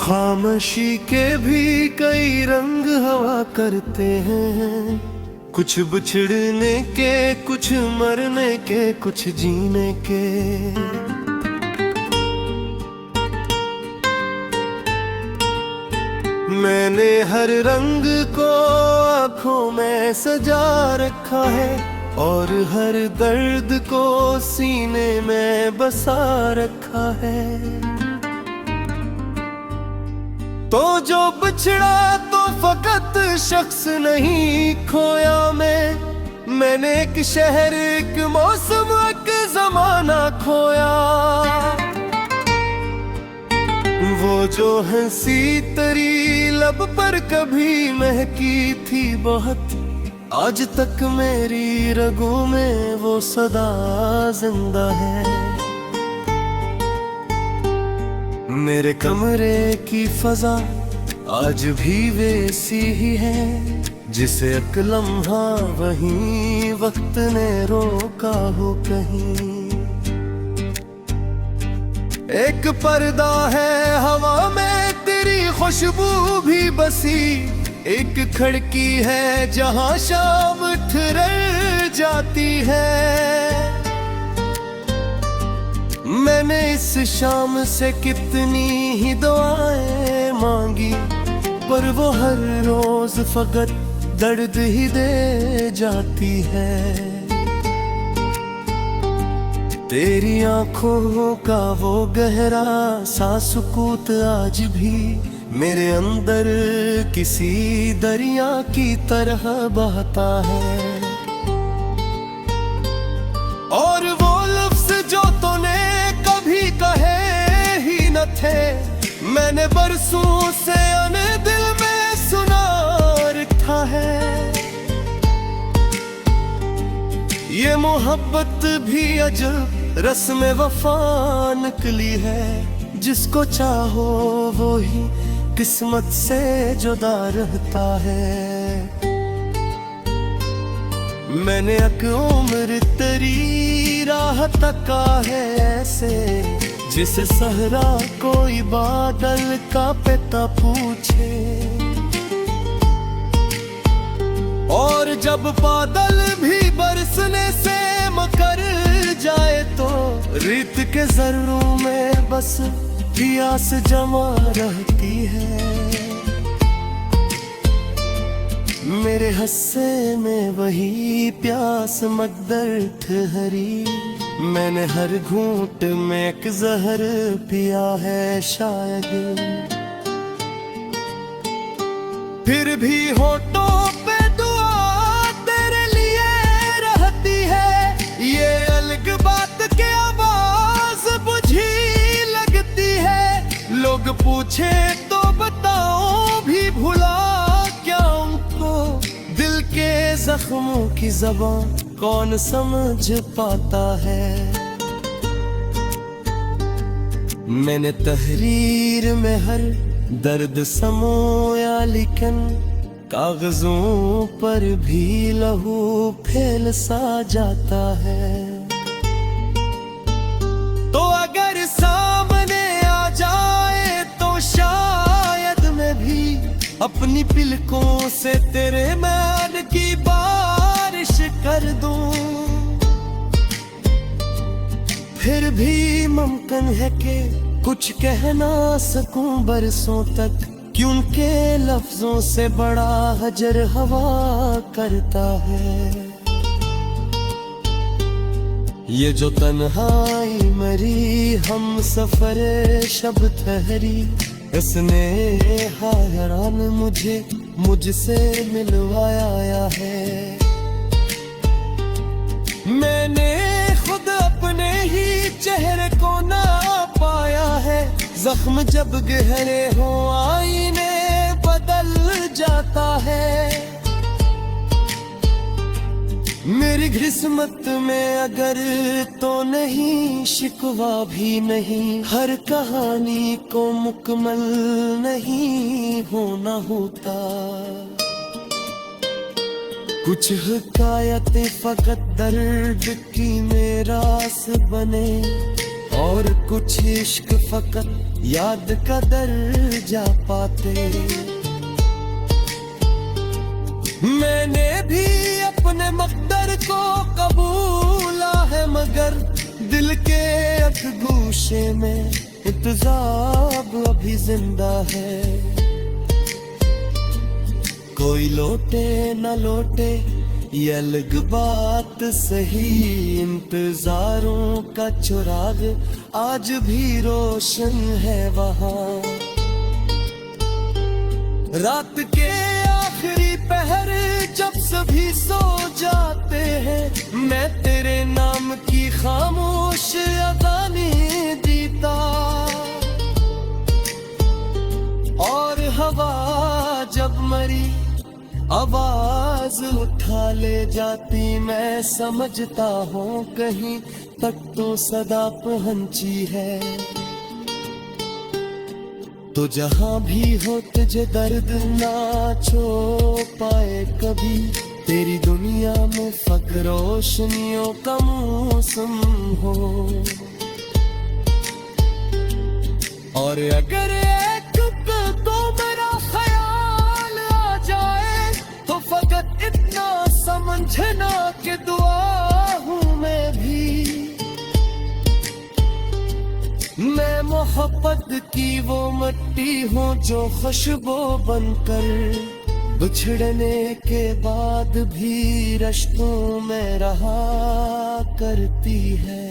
खामोशी के भी कई रंग हवा करते हैं, कुछ बिछड़ने के, कुछ मरने के, कुछ जीने के। मैंने हर रंग को आँखों में सजा रखा है और हर दर्द को सीने में बसा रखा है। तो जो बिछड़ा तो फकत शख्स नहीं खोया मैंने एक शहर, एक मौसम, एक जमाना खोया। वो जो हंसी तेरी लब पर कभी महकी थी बहुत, आज तक मेरी रगों में वो सदा जिंदा है। मेरे कमरे की फजा आज भी वैसी ही है, जिसे एक लम्हा वहीं वक्त ने रोका हो कहीं। एक पर्दा है हवा में तेरी खुशबू भी बसी, एक खिड़की है जहां शाम ठहर जाती है। मैंने इस शाम से कितनी ही दुआएं मांगी, पर वो हर रोज फकत दर्द ही दे जाती है। तेरी आंखों का वो गहरा सा सुकूत आज भी मेरे अंदर किसी दरिया की तरह बहता है। और वो लफ्ज जो तूने कभी कहे ही न थे, मैंने बरसों से अने दिल में सुना रखा है। ये मोहब्बत भी अजब रस्म वफा निकली है, जिसको चाहो वो ही किस्मत से जुदा रहता है। मैंने एक उम्र तेरी राह तका है ऐसे, जिसे सहरा कोई बादल का पिता पूछे। और जब बादल भी बरसने से मकर जाए, तो रेत के जर्रों में बस प्यास जमा रहती है। मेरे हस्से में वही प्यास मकदर ठहरी, मैंने हर घूंट में एक जहर पिया है शायद। फिर भी होठों पे दुआ तेरे लिए रहती है, ये अलग बात के आवाज बुझी लगती है। लोग पूछे तो बताओ भी भुला क्या उनको, दिल के जख्मों की ज़बान कौन समझ पाता है। मैंने तहरीर में हर दर्द समोया, लेकिन कागजों पर भी लहू फैल सा जाता है। तो अगर सामने आ जाए तो शायद मैं भी अपनी पिलकों से तेरे मैल की बारिश कर दूं। फिर भी मुमकिन है कि कुछ कह ना सकूं बरसों तक, क्योंकि लफ्जों से बड़ा हजर हवा करता है। ये जो तन्हाई मरी हम सफर शब ठहरी, इसने हैरान मुझे मुझसे मिलवाया है। मैंने खुद अपने ही चेहरे को ना पाया है, जख्म जब गहरे हो आईने बदल जाता है। मेरी किस्मत में अगर तो नहीं, शिकवा भी नहीं, हर कहानी को मुकम्मल नहीं होना होता। कुछ हिकायतें फकत दर्द की मेरास बने, और कुछ इश्क फकत याद का दर्जा पाते। मैंने भी अपने मकदर को कबूला है, मगर दिल के अखगोशे में इंतज़ाब अभी जिंदा है। कोई लौटे न लौटे ये अलग बात सही, इंतजारों का चिराग आज भी रोशन है वहाँ। रात के आखिरी पहर जब सभी सो जाते हैं, मैं तेरे नाम की खामोश अज़ाने जीता। और हवा जब मरी आवाज उठा ले जाती, मैं समझता हूँ कहीं तक तो सदा पहुंची है। तो जहाँ भी हो तुझे दर्द ना छो पाए कभी, तेरी दुनिया में फक्र रोशनियों का मौसम हो। और अगर एक तो मेरा ख्याल आ जाए, तो फकत इतना समझना कि दुआ हूँ मैं भी। मैं मोहब्बत की वो मिट्टी हूँ जो खुशबू बनकर बिछड़ने के बाद भी रिश्तों में रहा करती है।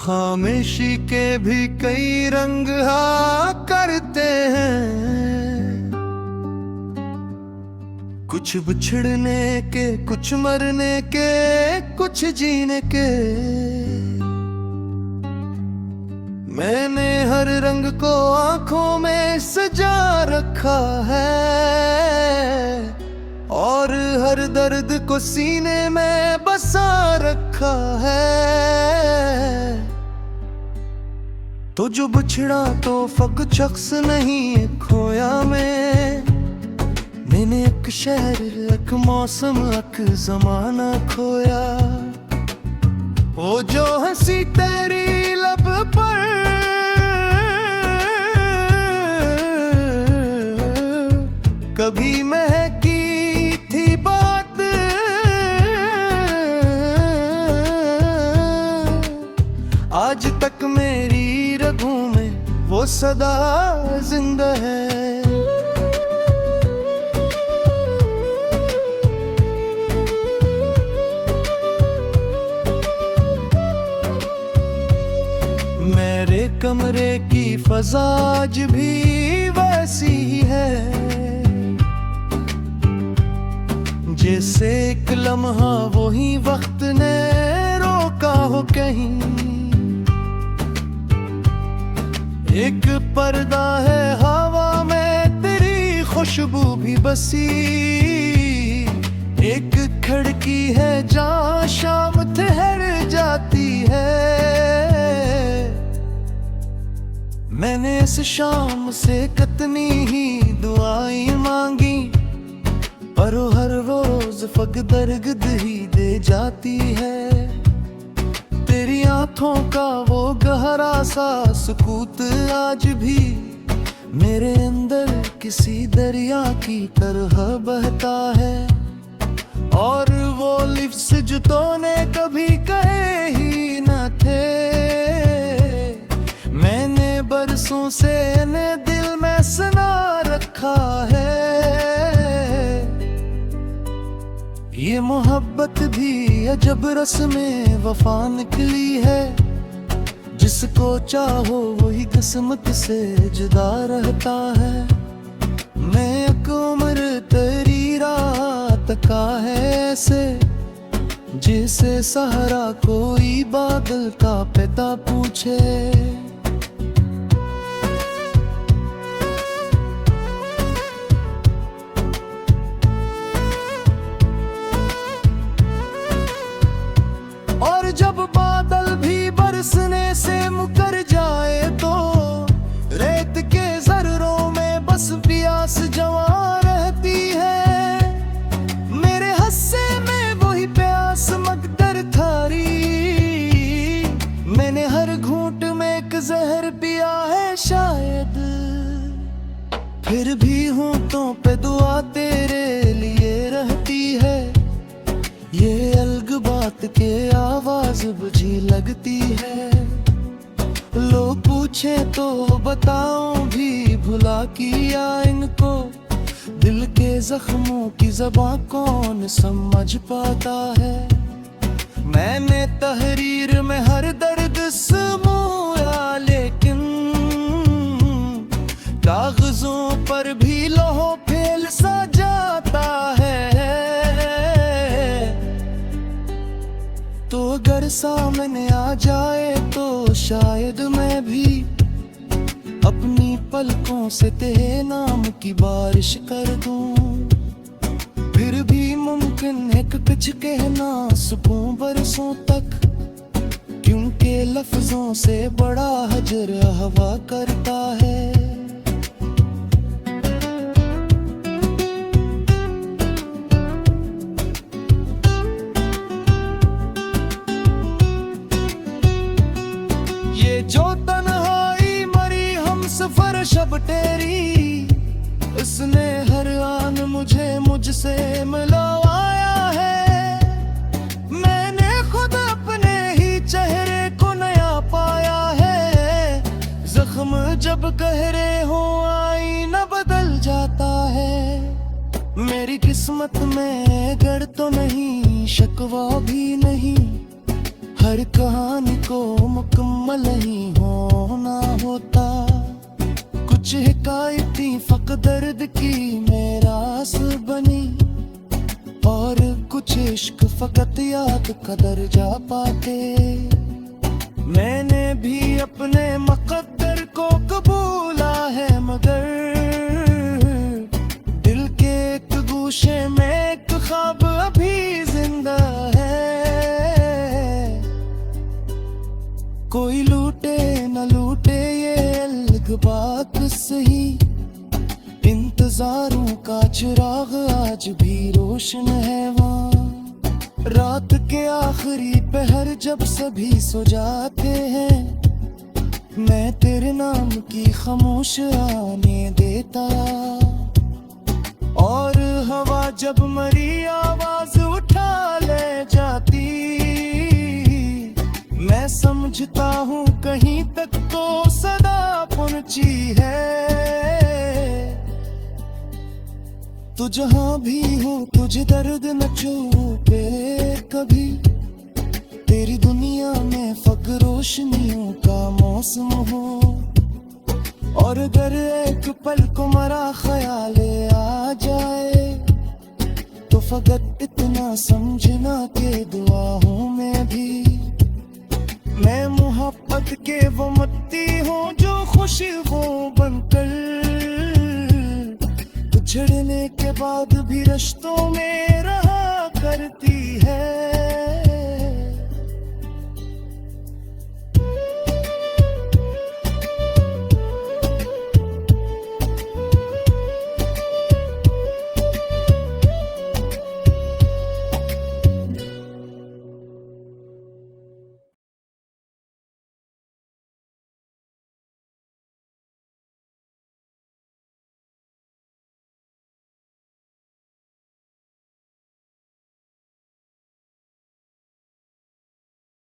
खामोशी के भी कई रंग करते हैं, कुछ बिछड़ने के, कुछ मरने के, कुछ जीने के। मैंने हर रंग को आंखों में सजा रखा है, और हर दर्द को सीने में बसा रखा है। तो जो बिछड़ा तो फकत शख्स नहीं खोया मैंने एक शहर, एक मौसम, एक जमाना खोया। वो जो हंसी तेरी लब पर कभी महकी थी बात, आज तक मेरी रगों में वो सदा जिंदा है। मेरे कमरे की फज़ा आज भी वैसी है, जैसे एक लम्हा वही वक्त ने रोका हो कहीं। एक पर्दा है हवा में तेरी खुशबू भी बसी, एक खिड़की है जहाँ शाम ठहर जाती है। मैंने इस शाम से कितनी ही दुआएं मांगी, पर वो हर रोज फकत दर्द ही दे जाती है। तेरी आंखों का वो गहरा सा सुकूत आज भी मेरे अंदर किसी दरिया की तरह बहता है। और वो लिफ्ज़ जो तूने कभी कहे ही न थे, मैंने बरसों से इन्हें दिल में सना रखा है। ये मोहब्बत भी अजब रस्म वफा निकली है, जिसको चाहो वही किस्मत से जुदा रहता है। मैं एक उम्र तेरी राह तका है ऐसे, जिसे सहारा कोई बादल का पिता पूछे। और जब बादल भी बरसने से मुकर जाए तो रेत के जर्रों में बस प्यास जमा रहती है। मेरे हस्से में वही प्यास मकदर थारी, मैंने हर घूंट में एक जहर पिया है शायद। फिर भी होंठों पे दुआ तेरे लिए रहती है, ये अलग बात के आवाज बुझी लगती है। लोग पूछे तो बताऊं भी भुला किया इनको, दिल के जख्मों की ज़बां कौन समझ पाता है। मैंने तहरीर में हर दर्द समोया, लेकिन कागजों पर भी लौह फेल सा जाता है। तो अगर सामने आ जाए तो शायद मैं भी अपनी पलकों से तेरे नाम की बारिश कर दूं। फिर भी मुमकिन है कि कुछ कहना सुकून बरसों तक, क्योंकि लफ्जों से बड़ा हजर हवा करता है। ये जो तन्हाई मरी हम सफर शब तेरी, उसने हर आन मुझे मुझसे मिलवाया है। मैंने खुद अपने ही चेहरे को नया पाया है। जख्म जब गहरे हो आईना बदल जाता है। मेरी किस्मत में गर तो नहीं, शिकवा भी नहीं, हर कहानी को मुकम्मल ही होना होता। कुछ हिकायती फक दर्द की मेरास बनी, और कुछ इश्क फकत याद का दर्जा पाते। मैंने भी अपने मुकद्दर को कबूला है, मगर दिल के एक गूशे में एक ख्वाब अभी जिंदा है। कोई लूटे न लूटे ये अलग बात सही, इंतजारों का चिराग आज भी रोशन है वहाँ। रात के आखिरी पहर जब सभी सो जाते हैं, मैं तेरे नाम की खामोश आने देता। और हवा जब मरी आवाज उठा ले जाती, मैं समझता हूँ कहीं तक तो सदा पहुंची है। तू जहाँ भी हो तुझे दर्द न छूटे कभी, तेरी दुनिया में फक रोशनियों का मौसम हो। और अगर एक पल को मरा ख्याल आ जाए, तो फकत इतना समझना के दुआओं में भी मैं मोहब्बत के वो मत्ती हूँ जो खुशबू बनकर उछड़ने के बाद भी रिश्तों में